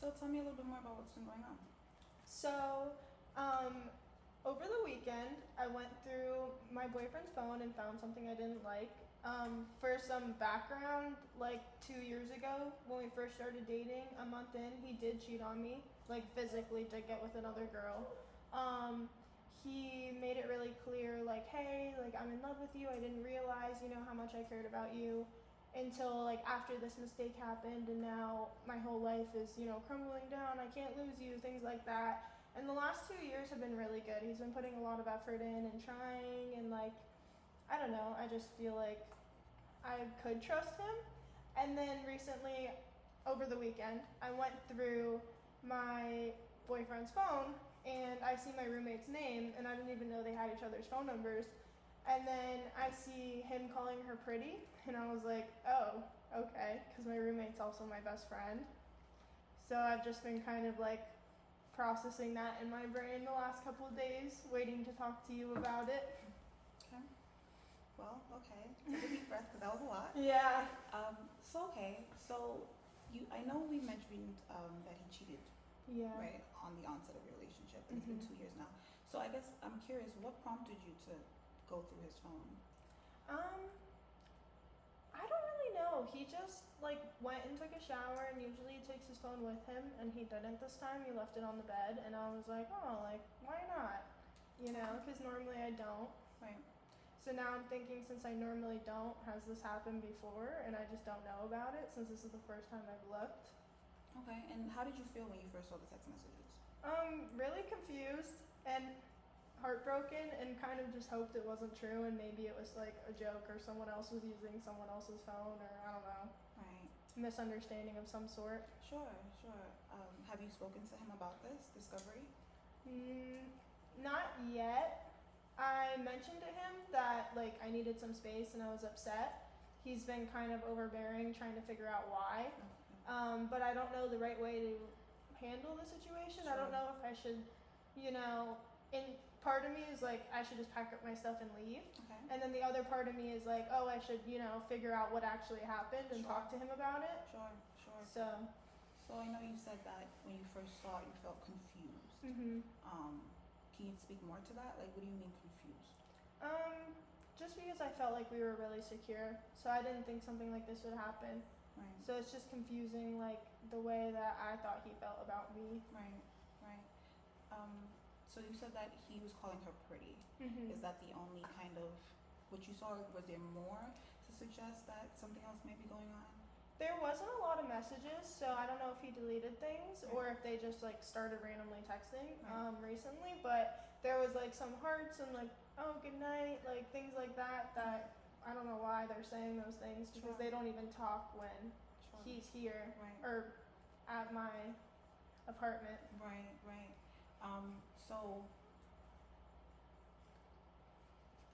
So tell me a little bit more about what's been going on. So, over the weekend, I went through my boyfriend's phone and found something I didn't like. For some background, like 2 years ago, when we first started dating, a month in, he did cheat on me, like physically, to get with another girl. He made it really clear, like, hey, like, I'm in love with you. I didn't realize, how much I cared about you until, like, after this mistake happened, and now my whole life is, crumbling down. I can't lose you, things like that. And the last 2 years have been really good. He's been putting a lot of effort in and trying, and, like, I don't know, I just feel like I could trust him. And then recently, over the weekend, I went through my boyfriend's phone and I see my roommate's name, and I didn't even know they had each other's phone numbers. And then I see him calling her pretty, and I was like, oh, okay, because my roommate's also my best friend. So I've just been kind of like processing that in my brain the last couple of days, waiting to talk to you about it. Okay. Well, okay. Take a deep breath because that was a lot. Yeah. So I know we mentioned that he cheated, Yeah. right, on the onset of your relationship, and it's been 2 years now. So I guess I'm curious, what prompted you to go through his phone? I don't really know. He just like went and took a shower, and usually he takes his phone with him, and he didn't this time. He left it on the bed, and I was like, oh, like, why not? Because normally I don't. Right. So now I'm thinking, since I normally don't, has this happened before, and I just don't know about it since this is the first time I've looked. Okay. And how did you feel when you first saw the text messages? Really confused and heartbroken, and kind of just hoped it wasn't true, and maybe it was like a joke, or someone else was using someone else's phone, or I don't know, Right. misunderstanding of some sort. Sure. Have you spoken to him about this discovery? Not yet. I mentioned to him that like I needed some space and I was upset. He's been kind of overbearing, trying to figure out why. Okay. But I don't know the right way to handle the situation. I don't Sure. know if I should, and part of me is like I should just pack up my stuff and leave. Okay. And then the other part of me is like, oh, I should, figure out what actually happened and Sure. talk to him about it. Sure. So I know you said that when you first saw it, you felt confused. Can you speak more to that? Like, what do you mean confused? Just because I felt like we were really secure, so I didn't think something like this would happen. Right. So it's just confusing, like the way that I thought he felt about me. Right. So you said that he was calling her pretty. Is that the only kind of what you saw? Was there more to suggest that something else may be going on? There wasn't a lot of messages, so I don't know if he deleted things Right. or if they just like started randomly texting Right. recently. But there was like some hearts and like, oh, good night, like things like that. That I don't know why they're saying those things, because Sure. they don't even talk when Sure. he's here Right. or at my apartment. Right. So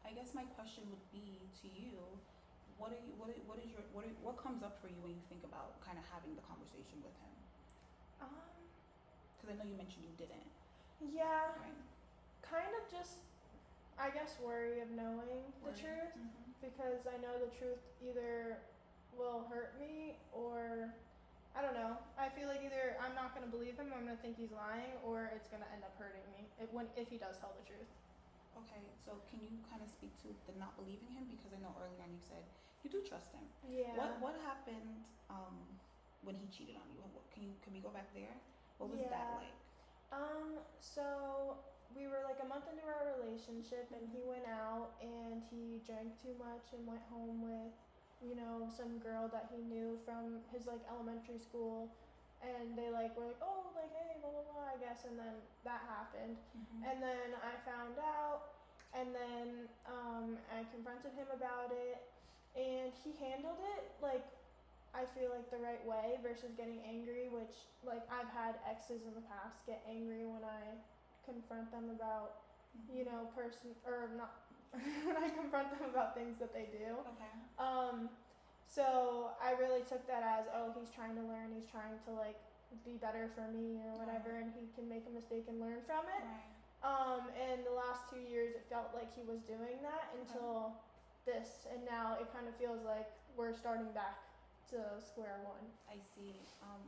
I guess my question would be to you: what comes up for you when you think about kind of having the conversation with him? Because I know you mentioned you didn't. Yeah, Right. kind of just, I guess, worry of knowing the Worry. truth, because I know the truth either will hurt me or I don't know. I feel like either I'm not going to believe him, I'm going to think he's lying, or it's going to end up hurting me if he does tell the truth. Okay, so can you kind of speak to the not believing him? Because I know earlier on you said you do trust him. Yeah. What happened when he cheated on you? Can we go back there? What was that like? So we were like a month into our relationship, and he went out and he drank too much and went home with, some girl that he knew from his like elementary school, and they like were like, oh, like, hey, blah blah blah, I guess, and then that happened. And then I found out, and then I confronted him about it, and he handled it like I feel like the right way versus getting angry, which like I've had exes in the past get angry when I confront them about, person or not when I confront them about things that they do. Okay. So I really took that as, oh, he's trying to learn, he's trying to like be better for me or whatever, and he can make a mistake and learn from it. Right. And the last 2 years it felt like he was doing that until this, and now it kind of feels like we're starting back to square one. I see.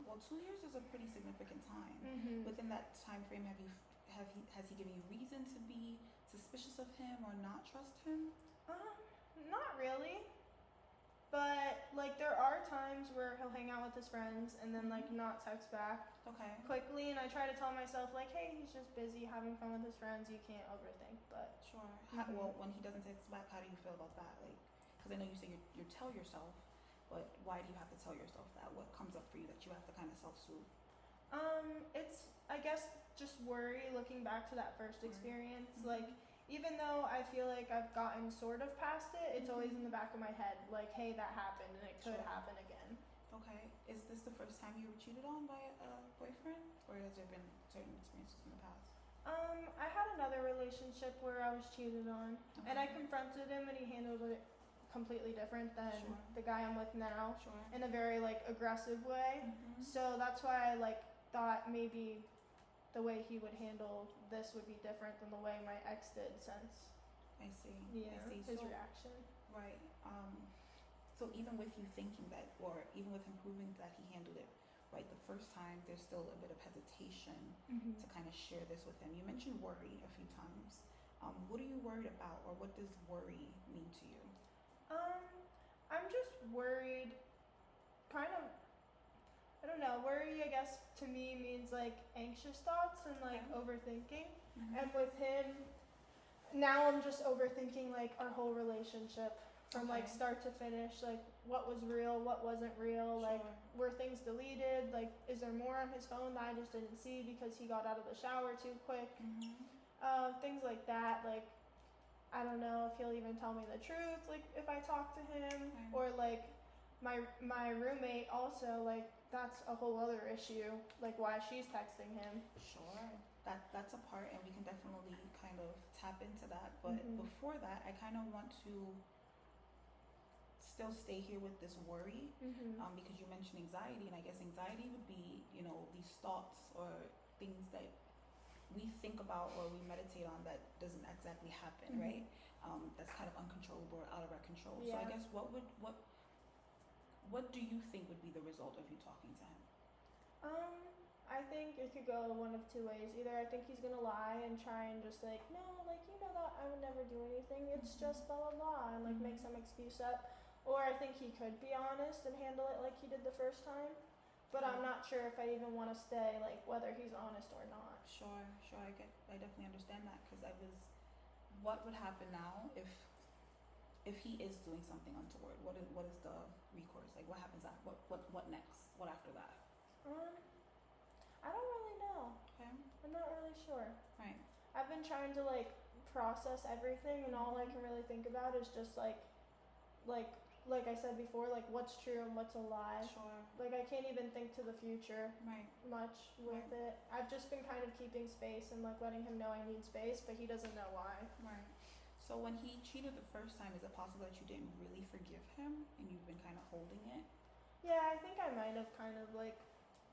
Well, 2 years is a pretty significant time. Mm-hmm. Within that time frame, has he given you reason to be suspicious of him or not trust him? Not really. But like there are times where he'll hang out with his friends and then like not text back Okay. quickly, and I try to tell myself like, hey, he's just busy having fun with his friends. You can't overthink. But Sure. Well, when he doesn't text back, how do you feel about that? Like, because I know you say you tell yourself, but why do you have to tell yourself that? What comes up for you that you have to kind of self-soothe? It's I guess just worry looking back to that first experience. Like even though I feel like I've gotten sort of past it, it's always in the back of my head. Like, hey, that happened and it could happen again. Okay. Is this the first time you were cheated on by a boyfriend, or has there been certain experiences in the past? I had another relationship where I was cheated on, and I confronted him, and he handled it completely different than the guy I'm with now, in a very like aggressive way. So that's why I like thought maybe the way he would handle this would be different than the way my ex did, since I see. yeah, I see. his So, reaction. right. So even with you thinking that, or even with him proving that he handled it right the first time, there's still a bit of hesitation to kind of share this with him. You mentioned worry a few times. What are you worried about, or what does worry mean to you? I'm just worried, kind of. I don't know. Worry, I guess, to me means like anxious thoughts and like overthinking. And with him, now I'm just overthinking like our whole relationship from like start to finish. Like what was real, what wasn't real. Like were things deleted? Like is there more on his phone that I just didn't see because he got out of the shower too quick? Things like that. Like I don't know if he'll even tell me the truth. Like if I talk to him, or like my roommate also, like that's a whole other issue, like why she's texting him. Sure. That's a part, and we can definitely kind of tap into that. But before that, I kind of want to still stay here with this worry, because you mentioned anxiety, and I guess anxiety would be, these thoughts or things that we think about or we meditate on that doesn't exactly happen, right? That's kind of uncontrollable or out of our control. So I guess what do you think would be the result of you talking to him? I think it could go one of two ways. Either I think he's gonna lie and try and just like, no, like that I would never do anything. It's just blah blah blah, and like make some excuse up. Or I think he could be honest and handle it like he did the first time. But I'm not sure if I even want to stay, like whether he's honest or not. Sure. I definitely understand that, because what would happen now if he is doing something untoward? What is the recourse? Like what happens after? What next? What after that? I don't really know. Okay. I'm not really sure. Right. I've been trying to like process everything, and all I can really think about is just like I said before, like what's true and what's a lie. Sure. Like I can't even think to the future much with it. I've just been kind of keeping space and like letting him know I need space, but he doesn't know why. Right. So when he cheated the first time, is it possible that you didn't really forgive him and you've been kind of holding it? Yeah, I think I might have kind of like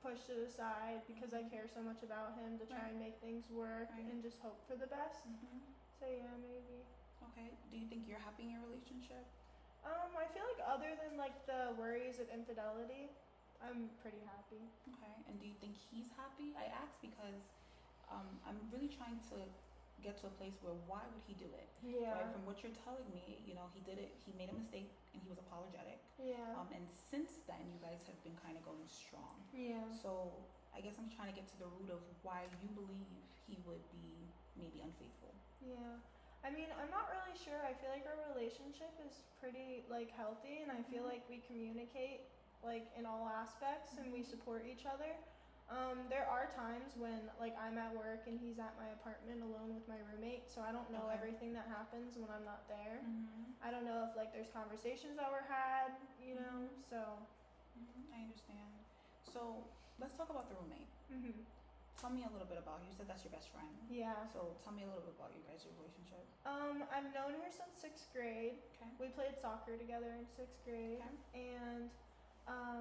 pushed it aside because I care so much about him to try and make things work and just hope for the best. So yeah, maybe. Okay. Do you think you're happy in your relationship? I feel like other than like the worries of infidelity, I'm pretty happy. Okay. And do you think he's happy? I ask because I'm really trying to get to a place where why would he do it? Yeah. Right? From what you're telling me, he did it. He made a mistake and he was apologetic. Yeah. And since then, you guys have been kind of going strong. Yeah. So I guess I'm trying to get to the root of why you believe he would be maybe unfaithful. Yeah. I mean, I'm not really sure. I feel like our relationship is pretty like healthy, and I feel like we communicate like in all aspects and we support each other. There are times when like I'm at work and he's at my apartment alone with my roommate, so I don't know everything that happens when I'm not there. I don't know if like there's conversations that were had, so. I understand. So let's talk about the roommate. Tell me a little bit about her. You said that's your best friend. Yeah. So tell me a little bit about you guys' relationship. I've known her since 6th grade. Okay. We played soccer together in 6th grade. Okay. And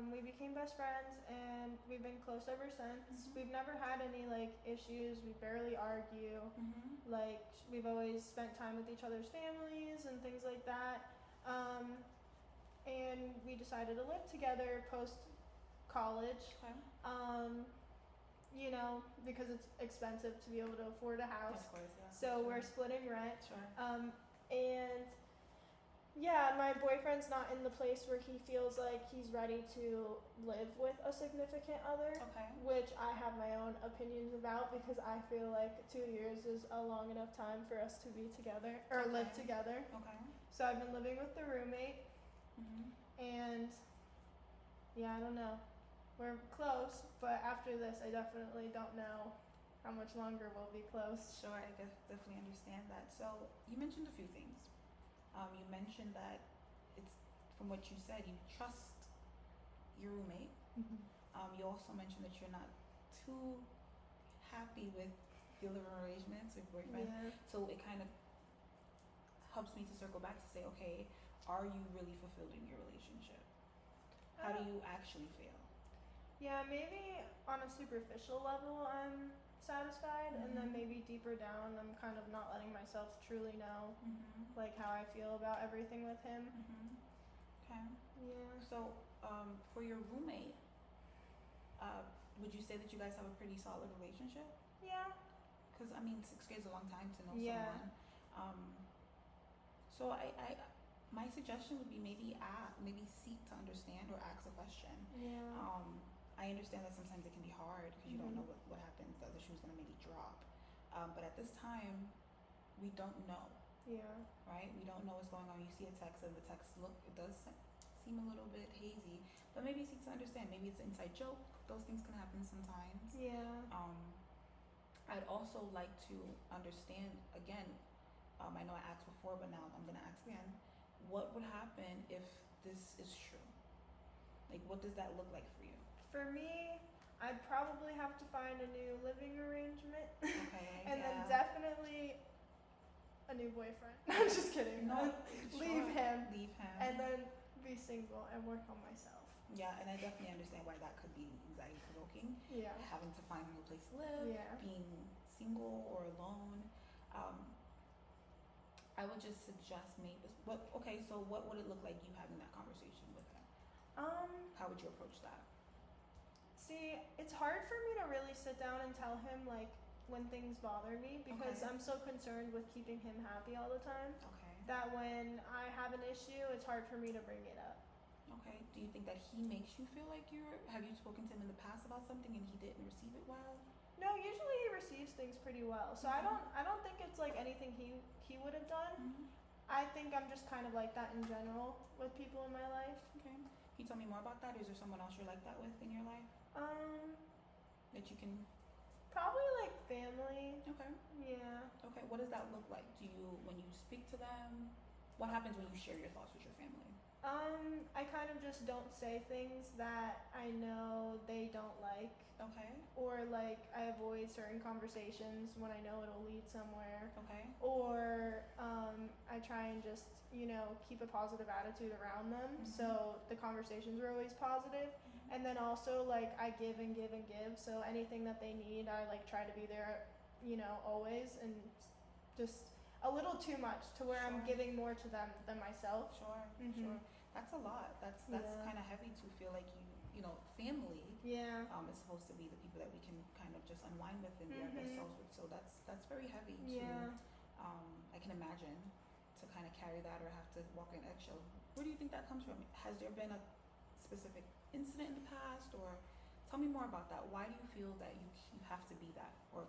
we became best friends, and we've been close ever since. We've never had any like issues. We barely argue. Like we've always spent time with each other's families and things like that. and we decided to live together post college. Okay. You know, because it's expensive to be able to afford a house. Of course, yeah. So Sure. we're splitting rent. Sure. And yeah, my boyfriend's not in the place where he feels like he's ready to live with a significant other, Okay. which I have my own opinions about because I feel like 2 years is a long enough time for us to be together or live Okay. together. Okay. So I've been living with the roommate, Mhm. and yeah, I don't know. We're close, but after this, I definitely don't know how much longer we'll be close. Sure, I guess definitely understand that. So you mentioned a few things. You mentioned that it's from what you said, you trust your roommate. You also mentioned that you're not too happy with your living arrangements with boyfriend. Yeah. So it kind of helps me to circle back to say, okay, are you really fulfilled in your relationship? How do you actually feel? Yeah, maybe on a superficial level I'm satisfied, and then Mhm. maybe deeper down I'm kind of not letting myself truly know Mhm. like how I feel about everything with him. Mhm. Okay. Yeah. So, for your roommate, would you say that you guys have a pretty solid relationship? Yeah. Because I mean, 6 years is a long time to know Yeah. someone. So my suggestion would be maybe seek to understand or ask a question. Yeah. I understand that sometimes it can be hard because you don't know Mhm. what happens. The other shoe's gonna maybe drop. But at this time, we don't know, Yeah. right? We don't know what's going on. You see a text and the text it does seem a little bit hazy, but maybe seek to understand. Maybe it's an inside joke. Those things can happen sometimes. Yeah. I'd also like to understand again. I know I asked before, but now I'm gonna ask again. What would happen if this is true? Like, what does that look like for you? For me, I'd probably have to find a new living arrangement. Okay. And yeah. then definitely a new boyfriend. I'm just kidding. No, Leave sure. him. Leave him. And then be single and work on myself. Yeah, and I definitely understand why that could be anxiety provoking. Yeah. Having to find a new place to live, Yeah. being single or alone. I would just suggest so what would it look like you having that conversation with him? How would you approach that? See, it's hard for me to really sit down and tell him like when things bother me because Okay. I'm so concerned with keeping him happy all the time Okay. that when I have an issue, it's hard for me to bring it up. Okay. Do you think that he makes you feel like have you spoken to him in the past about something and he didn't receive it well? No, usually he receives things pretty well. So I don't think it's like anything he would have done. Mm-hmm. I think I'm just kind of like that in general with people in my life. Okay. Can you tell me more about that? Is there someone else you're like that with in your life that you can? Probably like family. Okay. Yeah. Okay. What does that look like? When you speak to them? What happens when you share your thoughts with your family? I kind of just don't say things that I know they don't like. Okay. Or like I avoid certain conversations when I know it'll lead somewhere. Okay. Or I try and just, keep a positive attitude around them. Mhm. So the conversations are always positive. Mm-hmm. And then also like I give and give and give. So anything that they need, I like try to be there, always, and just a little too much to where I'm Sure. giving more to them than myself. Sure. Mhm. Sure. That's a lot. That's Yeah. kind of heavy to feel like family. Yeah. Is supposed to be the people that we can kind of just unwind with and be our best Mhm. selves with. So that's very heavy to. Yeah. I can imagine to kind of carry that or have to walk in eggshells. Where do you think that comes from? Has there been a specific incident in the past, or tell me more about that? Why do you feel that you have to be that, or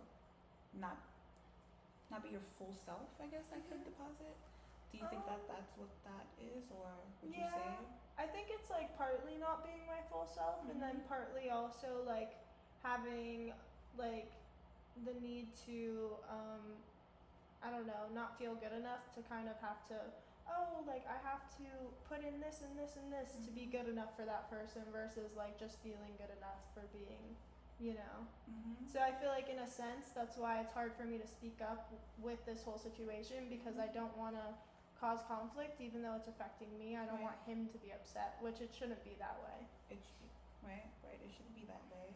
not be your full self? I guess I could deposit. Do you think that that's what that is, or would you say? I think it's like partly not being my full self, and then Mhm. partly also like having like the need to I don't know, not feel good enough to kind of have to I have to put in this and this and this to be Mhm. good enough for that person versus like just feeling good enough for being, Mhm. So I feel like in a sense that's why it's hard for me to speak up with this whole situation because I don't want to cause conflict even though it's affecting me. I don't Right. want him to be upset, which it shouldn't be that way. It should, right. It shouldn't be that way.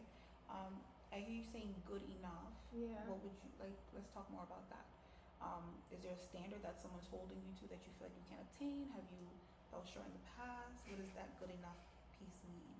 I hear you saying good enough. Yeah. What would you like? Let's talk more about that. Is there a standard that someone's holding you to that you feel like you can't obtain? Have you fell short in the past? What does that good enough piece mean?